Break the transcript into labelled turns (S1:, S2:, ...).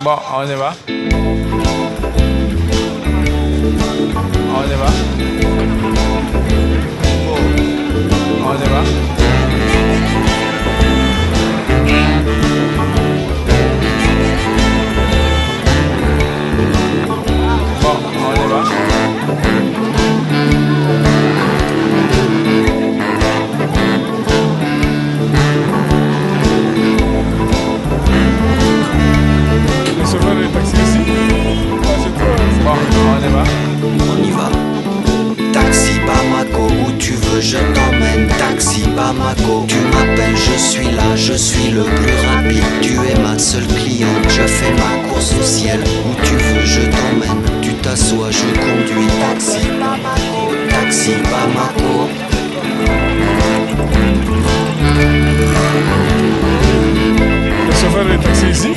S1: Bon, on y va. On y va. On y va. Bon, on y va. Le chauffeur est taxi ici. Bon, on y va.
S2: On y va. Taxi Bamako, où tu veux je t'emmène. Taxi Bamako, tu m'appelles, je suis là, je suis le plus rapide. Tu es ma seule cliente, je fais ma course au ciel. Où tu veux je t'emmène, tu t'assois, je conduis. Taxi Bamako, taxi Bamako.
S1: Le chauffeur est taxi ici.